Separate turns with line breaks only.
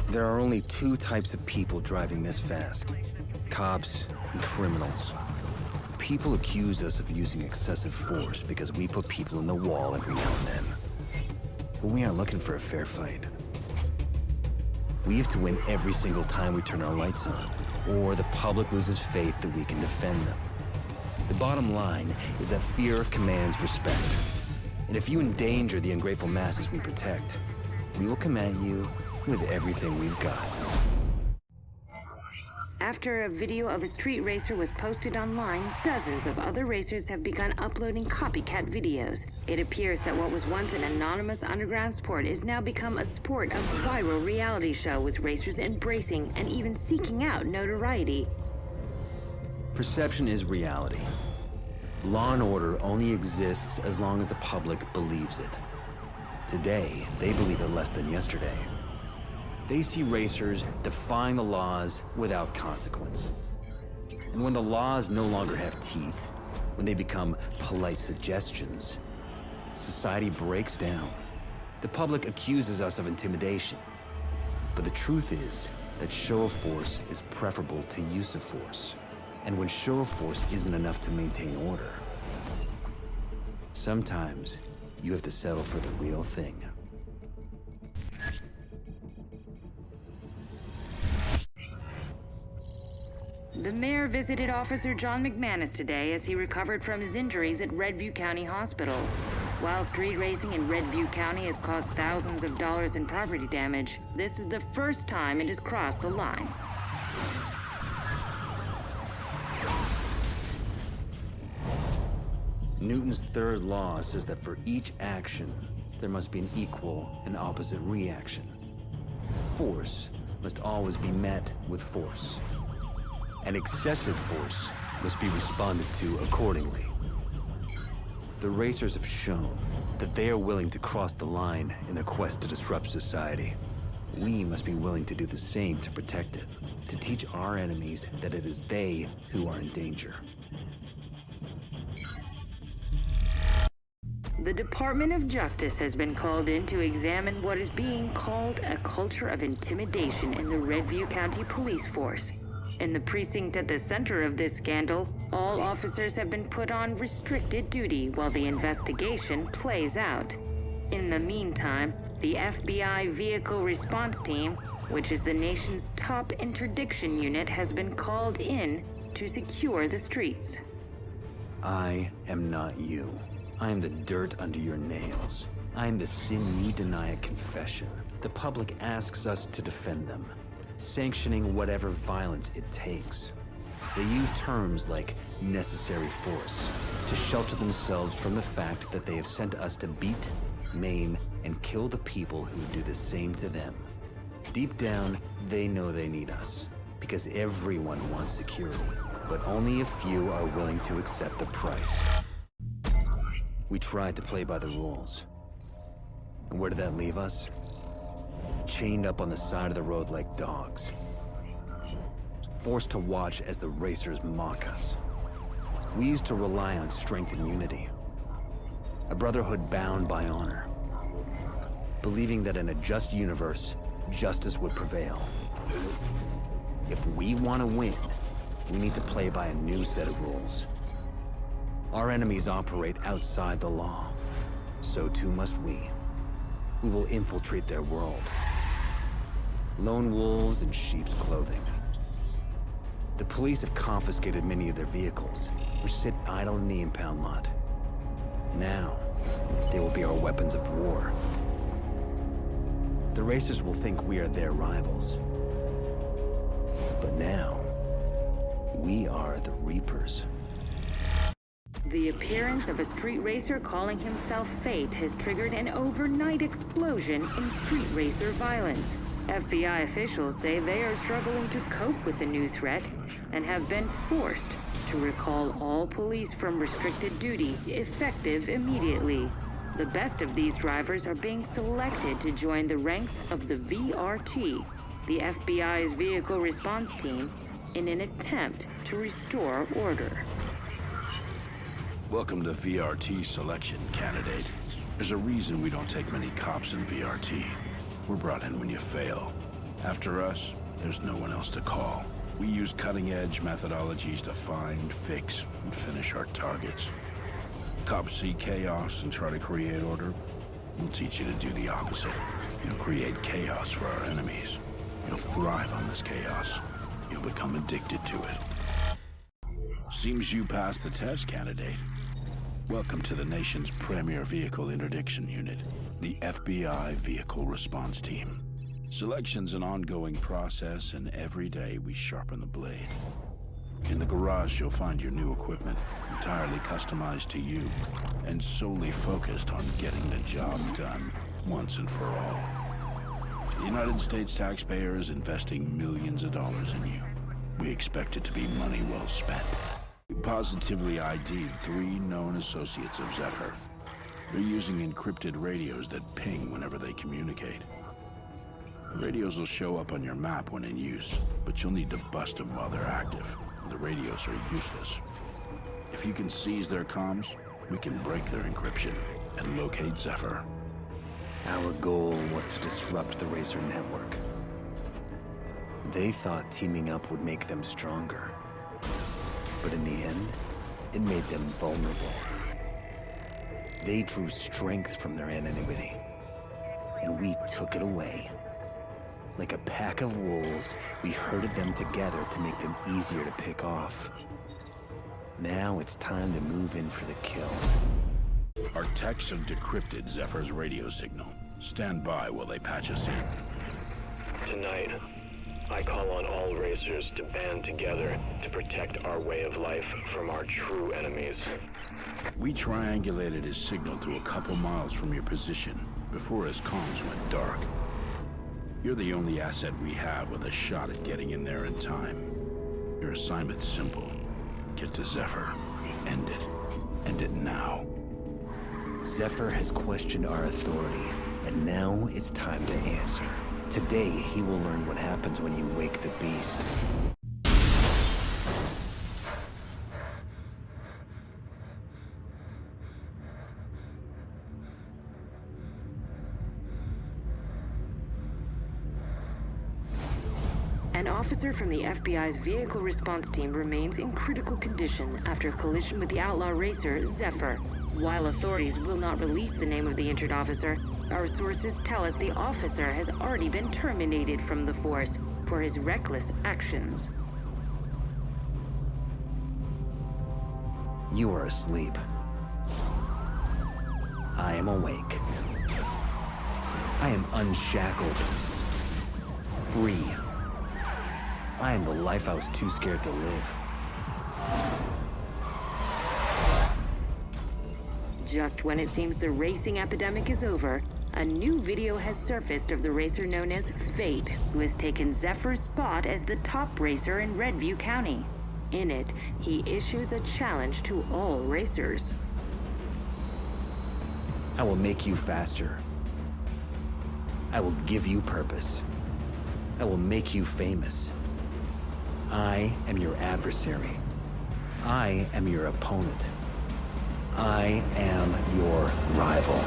There are only two types of people driving this fast: cops and criminals. People accuse us of using excessive force because we put people in the wall every now and then. But we aren't looking for a fair fight. We have to win every single time we turn our lights on, or the public loses faith that we can defend them. The bottom line is that fear commands respect. And if you endanger the ungrateful masses we protect, we will come at you with everything we've got.
After a video of a street racer was posted online, dozens of other racers have begun uploading copycat videos. It appears that what was once an anonymous underground sport is now become a sport of viral reality show, with racers embracing and even seeking out notoriety.
Perception is reality. Law and order only exists as long as the public believes it. Today, they believe it less than yesterday. They see racers defying the laws without consequence. And when the laws no longer have teeth, when they become polite suggestions, society breaks down. The public accuses us of intimidation. But the truth is that show of force is preferable to use of force. And when show of force isn't enough to maintain order, sometimes you have to settle for the real thing.
The mayor visited Officer John McManus today as he recovered from his injuries at Redview County Hospital. While street racing in Redview County has caused thousands of dollars in property damage, this is the first time it has crossed the line.
Newton's third law says that for each action, there must be an equal and opposite reaction. Force must always be met with force. And excessive force must be responded to accordingly. The racers have shown that they are willing to cross the line in their quest to disrupt society. We must be willing to do the same to protect it, to teach our enemies that it is they who are in danger.
The Department of Justice has been called in to examine what is being called a culture of intimidation in the Redview County Police Force. In the precinct at the center of this scandal, all officers have been put on restricted duty while the investigation plays out. In the meantime, the FBI Vehicle Response Team, which is the nation's top interdiction unit, has been called in to secure the streets.
I am not you. I am the dirt under your nails. I am the sin you deny at confession. The public asks us to defend them, sanctioning whatever violence it takes. They use terms like necessary force to shelter themselves from the fact that they have sent us to beat, maim, and kill the people who do the same to them. Deep down, they know they need us, because everyone wants security, but only a few are willing to accept the price. We tried to play by the rules. And where did that leave us? Chained up on the side of the road like dogs. Forced to watch as the racers mock us. We used to rely on strength and unity. A brotherhood bound by honor. Believing that in a just universe, justice would prevail. If we want to win, we need to play by a new set of rules. Our enemies operate outside the law. So too must we. We will infiltrate their world. Lone wolves in sheep's clothing. The police have confiscated many of their vehicles, which sit idle in the impound lot. Now, they will be our weapons of war. The racers will think we are their rivals. But now, we are the Reapers.
The appearance of a street racer calling himself Fate has triggered an overnight explosion in street racer violence. FBI officials say they are struggling to cope with the new threat and have been forced to recall all police from restricted duty, effective immediately. The best of these drivers are being selected to join the ranks of the VRT, the FBI's Vehicle Response Team, in an attempt to restore order.
Welcome to VRT selection, candidate. There's a reason we don't take many cops in VRT. We're brought in when you fail. After us, there's no one else to call. We use cutting-edge methodologies to find, fix, and finish our targets. Cops see chaos and try to create order. We'll teach you to do the opposite. You'll create chaos for our enemies. You'll thrive on this chaos. You'll become addicted to it. Seems you passed the test, candidate. Welcome to the nation's premier vehicle interdiction unit, the FBI Vehicle Response Team. Selection's an ongoing process, and every day we sharpen the blade. In the garage, you'll find your new equipment, entirely customized to you, and solely focused on getting the job done, once and for all. The United States taxpayer is investing millions of dollars in you. We expect it to be money well spent. We positively ID'd 3 known associates of Zephyr. They're using encrypted radios that ping whenever they communicate. The radios will show up on your map when in use, but you'll need to bust them while they're active. The radios are useless. If you can seize their comms, we can break their encryption and locate Zephyr.
Our goal was to disrupt the Racer network. They thought teaming up would make them stronger. But in the end, it made them vulnerable. They drew strength from their anonymity, and we took it away. Like a pack of wolves, we herded them together to make them easier to pick off. Now it's time to move in for the kill.
Our techs have decrypted Zephyr's radio signal. Stand by while they patch us in.
Tonight, I call on all racers to band together to protect our way of life from our true enemies.
We triangulated his signal to a couple miles from your position before his comms went dark. You're the only asset we have with a shot at getting in there in time. Your assignment's simple. Get to Zephyr. End it. End it now.
Zephyr has questioned our authority, and now it's time to answer. Today, he will learn what happens when you wake the beast.
An officer from the FBI's Vehicle Response Team remains in critical condition after a collision with the outlaw racer, Zephyr. While authorities will not release the name of the injured officer, our sources tell us the officer has already been terminated from the force for his reckless actions.
You are asleep. I am awake. I am unshackled. Free. I am the life I was too scared to live.
Just when it seems the racing epidemic is over, a new video has surfaced of the racer known as Fate, who has taken Zephyr's spot as the top racer in Redview County. In it, he issues a challenge to all racers.
I will make you faster. I will give you purpose. I will make you famous. I am your adversary. I am your opponent. I am your rival.